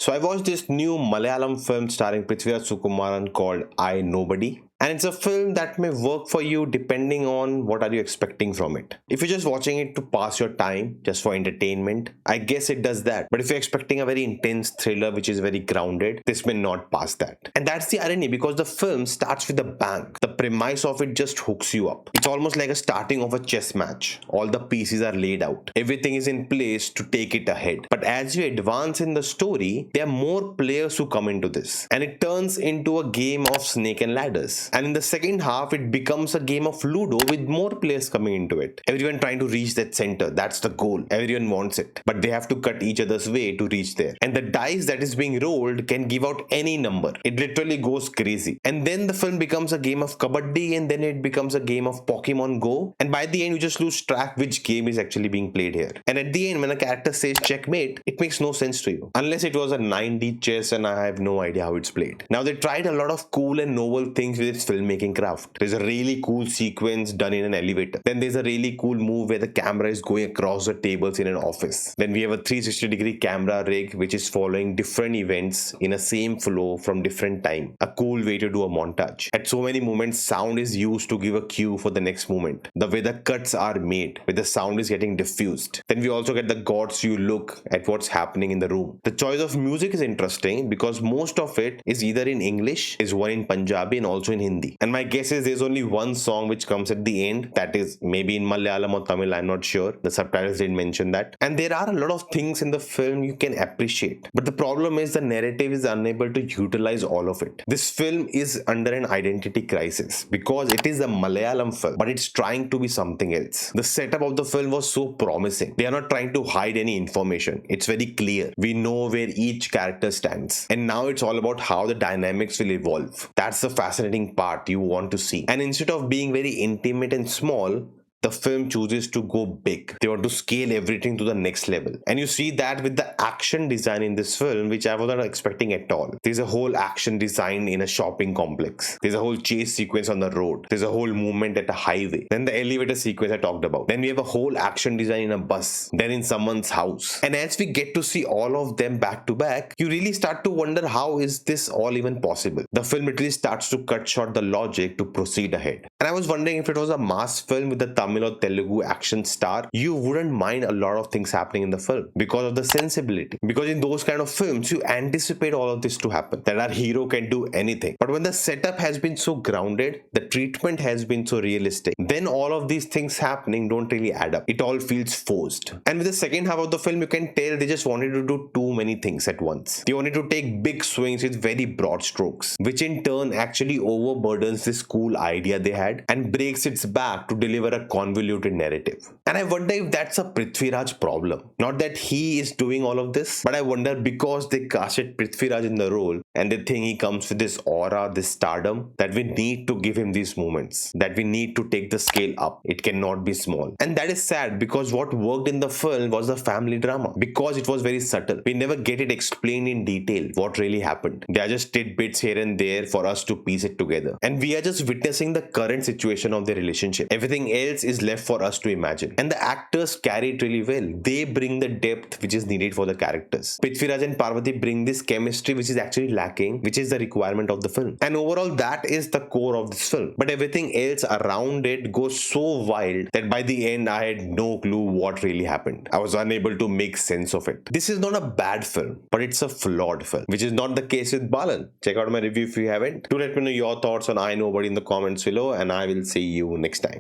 So I watched this new Malayalam film starring Prithviraj Sukumaran called I Nobody. And it's a film that may work for you depending on what are you expecting from it. If you're just watching it to pass your time, just for entertainment, I guess it does that. But if you're expecting a very intense thriller which is very grounded, this may not pass that. And that's the irony because the film starts with a bang. The premise of it just hooks you up. It's almost like a starting of a chess match. All the pieces are laid out. Everything is in place to take it ahead. But as you advance in the story, there are more players who come into this. And it turns into a game of snake and ladders. And in the second half, it becomes a game of Ludo with more players coming into it. Everyone trying to reach that center. That's the goal. Everyone wants it. But they have to cut each other's way to reach there. And the dice that is being rolled can give out any number. It literally goes crazy. And then the film becomes a game of Kabaddi, and then it becomes a game of Pokemon Go. And by the end, you just lose track which game is actually being played here. And at the end, when a character says checkmate, it makes no sense to you. Unless it was a 9D chess and I have no idea how it's played. Now, they tried a lot of cool and novel things with its filmmaking craft. There's a really cool sequence done in an elevator. Then there's a really cool move where the camera is going across the tables in an office. Then we have a 360-degree camera rig which is following different events in a same flow from different time. A cool way to do a montage. At so many moments, sound is used to give a cue for the next moment. The way the cuts are made, where the sound is getting diffused. Then we also get the God's view look at what's happening in the room. The choice of music is interesting because most of it is either in English, is one in Punjabi and also in Hindi. And my guess is there's only one song which comes at the end that is maybe in Malayalam or Tamil, I'm not sure. The subtitles didn't mention that. And there are a lot of things in the film you can appreciate. But the problem is the narrative is unable to utilize all of it. This film is under an identity crisis because it is a Malayalam film, but it's trying to be something else. The setup of the film was so promising. They are not trying to hide any information. It's very clear. We know where each character stands. And now it's all about how the dynamics will evolve. That's the fascinating part you want to see. And instead of being very intimate and small, the film chooses to go big. They want to scale everything to the next level. And you see that with the action design in this film, which I was not expecting at all. There's a whole action design in a shopping complex. There's a whole chase sequence on the road. There's a whole movement at a highway. Then the elevator sequence I talked about. Then we have a whole action design in a bus. Then in someone's house. And as we get to see all of them back to back, you really start to wonder how is this all even possible. The film literally starts to cut short the logic to proceed ahead. And I was wondering if it was a mass film with the Tamil or Telugu action star, you wouldn't mind a lot of things happening in the film because of the sensibility. Because in those kind of films, you anticipate all of this to happen, that our hero can do anything. But when the setup has been so grounded, the treatment has been so realistic, then all of these things happening don't really add up. It all feels forced. And with the second half of the film, you can tell they just wanted to do too many things at once. They wanted to take big swings with very broad strokes, which in turn actually overburdens this cool idea they had and breaks its back to deliver a convoluted narrative. And I wonder if that's a Prithviraj problem. Not that he is doing all of this, but I wonder because they casted Prithviraj in the role and they think he comes with this aura, this stardom, that we need to give him these moments, that we need to take the scale up. It cannot be small. And that is sad because what worked in the film was the family drama because it was very subtle. We never get it explained in detail what really happened. They are just tidbits here and there for us to piece it together. And we are just witnessing the current situation of their relationship. Everything else is left for us to imagine. And the actors carry it really well. They bring the depth which is needed for the characters. Prithviraj and Parvathy bring this chemistry which is actually lacking, which is the requirement of the film. And overall, that is the core of this film. But everything else around it goes so wild that by the end, I had no clue what really happened. I was unable to make sense of it. This is not a bad film, but it's a flawed film, which is not the case with Balan. Check out my review if you haven't. Do let me know your thoughts on I Nobody in the comments below, and I will see you next time.